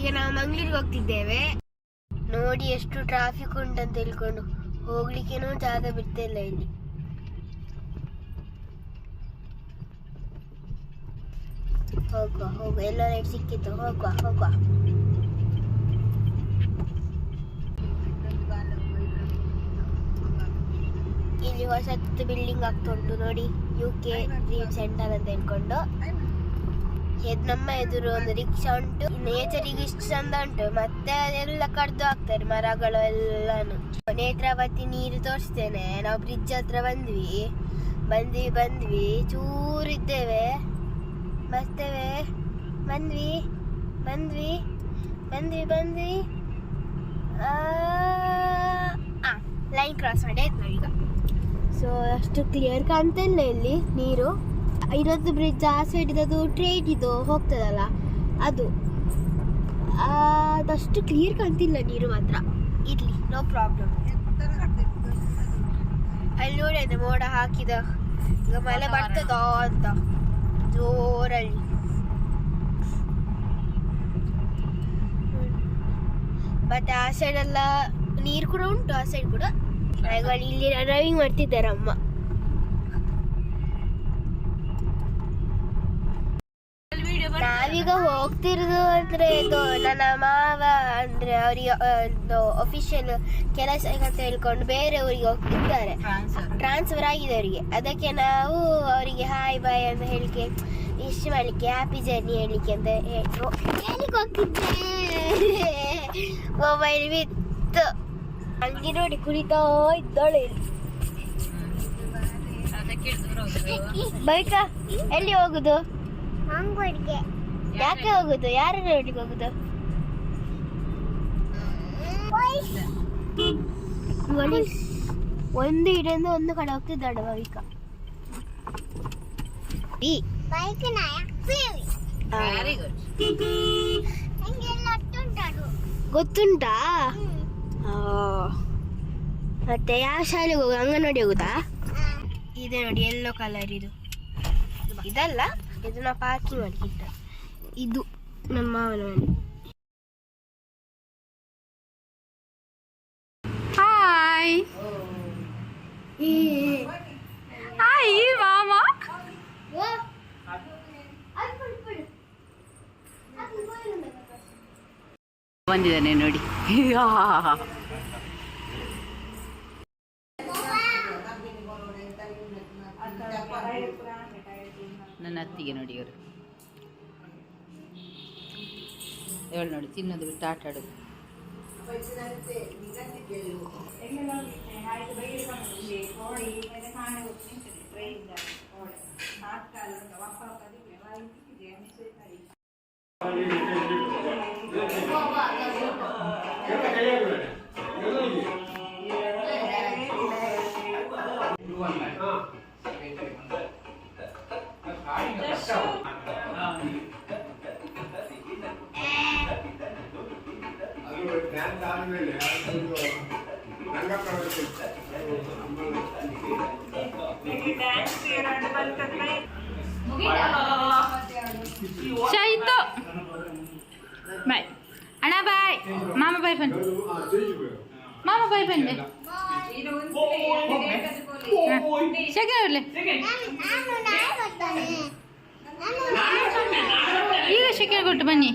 ಈಗ ನಾವು ಮಂಗಳೂರಿಗೆ ಹೋಗ್ತಿದ್ದೇವೆ. ನೋಡಿ ಎಷ್ಟು ಟ್ರಾಫಿಕ್ ಉಂಟಂತ ಹೇಳ್ಕೊಂಡು ಹೋಗ್ಲಿಕ್ಕೇನೋ ಜಾಗ ಬಿಡ್ತಿಲ್ಲ ಇಲ್ಲಿ. ಹೋಗುವ ಎಲ್ಲ ಲೈಟ್ ಸಿಕ್ಕಿತ್ತು. ಹೋಗುವ. ಇಲ್ಲಿ ಹೊಸತ್ತು ಬಿಲ್ಡಿಂಗ್ ಆಗ್ತಾ ಉಂಟು ನೋಡಿ, UK ಡ್ರೀಮ್ ಸೆಂಟರ್ ಅಂತ ಹೇಳ್ಕೊಂಡು. ನಮ್ಮ ಎದುರು ಒಂದು ರಿಕ್ಷಾ ಉಂಟು. ನೇಚರಿಗೆ ಇಷ್ಟು ಚಂದ ಉಂಟು, ಮತ್ತೆ ಅದೆಲ್ಲ ಕಡ್ದು ಹಾಕ್ತಾರೆ ಮರಗಳು ಎಲ್ಲಾನು. ನೇತ್ರಾವತಿ ನೀರು ತೋರಿಸ್ತೇನೆ. ನಾವು ಬ್ರಿಡ್ಜ್ ಹತ್ರ ಬಂದ್ವಿ ಚೂರಿದ್ದೇವೆ, ಬರ್ತೇವೆ. ಬಂದ್ವಿ ಲೈನ್ ಕ್ರಾಸ್ ಮಾಡಿ ಆಯ್ತು ನಾವೀಗ. ಸೊ ಅಷ್ಟು ಕ್ಲಿಯರ್ ಕಾಣ್ತಾ ಇಲ್ಲ ಇಲ್ಲಿ ನೀರು. ಇರೋದು ಬ್ರಿಡ್ಜ್ ಆ ಸೈಡ್ ಇರೋದು ಟ್ರೈನ್ ಇದು ಹೋಗ್ತದಲ್ಲ ಅದಷ್ಟು ಕ್ಲಿಯರ್ ಕಾಣ್ತಿಲ್ಲ ನೀರು ಮಾತ್ರ. ಇರ್ಲಿ, ನೋ ಪ್ರಾಬ್ಲಮ್. ಅಲ್ಲಿ ನೋಡಿ ಅದು ಮೋಡ ಹಾಕಿದ, ಈಗ ಮಳೆ ಬರ್ತದೋ ಅಂತ ಜೋರಲ್ಲಿ. ಮತ್ತೆ ಆ ಸೈಡ್ ಎಲ್ಲ ನೀರು ಕೂಡ ಉಂಟು, ಆ ಸೈಡ್ ಕೂಡ. ಇಲ್ಲಿ ಡ್ರೈವಿಂಗ್ ಮಾಡ್ತಿದ್ದಾರೆ ಅಮ್ಮ. ನಾವೀಗ ಹೋಗ್ತಿರೋದು ಅಂದ್ರೆ ಇದು ನನ್ನ ಮಾವ ಅಂದ್ರೆ ಅವರಿಗೆ ಅಫಿಷಿಯಲ್ ಕೆಲಸ ಅಂತ ಹೇಳ್ಕೊಂಡು ಬೇರೆ ಊರಿಗೆ ಹೋಗ್ತಿದ್ದಾರೆ, ಟ್ರಾನ್ಸ್ಫರ್ ಆಗಿದೆ ಅವರಿಗೆ. ಅದಕ್ಕೆ ನಾವು ಅವರಿಗೆ ಹಾಯ್ ಬಾಯ್ ಅಂತ ಹೇಳಿಕೆ, ಇಷ್ಟು ಮಾಡ್ಲಿಕ್ಕೆ, ಹ್ಯಾಪಿ ಜರ್ನಿ ಹೇಳಲಿಕ್ಕೆ ಅಂತ ಹೇಳಿಕ್ಕೆ ಹೋಗ್ತಿದ್ದೆ. ಮೊಬೈಲ್ ಬಿತ್ತು ಹಂಗೆ ನೋಡಿ ಕುಳಿತಾ ಇದ್ದಾಳೆ. ಬೈಕಾ ಎಲ್ಲಿ ಹೋಗುದು? ಯಾಕೆ ಹೋಗುದು? ಯಾರ ನೋಡಿಗೆ ಹೋಗುದು? ಒಂದು ಇಡೆಯಿಂದ ಒಂದು ಕಡೆ ಹೋಗ್ತಿದ್ದಾಳೆ ಭವಿಕಾ. ಗೊತ್ತುಂಟಾ? ಮತ್ತೆ ಯಾವ ಶಾಲೆಗೆ ಹೋಗುದು? ಅಂಗನವಾಡಿ ಹೋಗುದಾ? ಇದೆ ನೋಡಿ ಯೆಲ್ಲೋ ಕಲರ್ ಇದು. ಇದಲ್ಲ, ಇದು ನಾವು ಪಾರ್ಕಿಂಗ್ ಮಾಡಿக்கிட்ட. ಇದು ನಮ್ಮ ಮಾವನ ಮನೆ. ಹಾಯ್ ಹಾಯ್ ಮಾಮ ಬಂದಿದ್ದಾನೆ ನೋಡಿ. ನನ್ನ ಅತ್ತಿಗೆ ನೋಡಿ ಇವರು. ಇವಳು ನೋಡಿ ತಿನ್ನೋದು ಬಿಟ್ಟು ಆಟ ಆಡೋದು. ಶೈತು ಬಾಯ್ ಅಣ್ಣ, ಬಾಯ್ ಮಾಮ, ಬಾಯ್ ಬನ್ನಿ ಮಾಮ, ಬಾಯ್ ಬನ್ನಿ. ಶೇಖರ್ ಇರಲಿ ಈಗ ಶೇಖರ್ ಕೊಟ್ಟು ಬನ್ನಿ.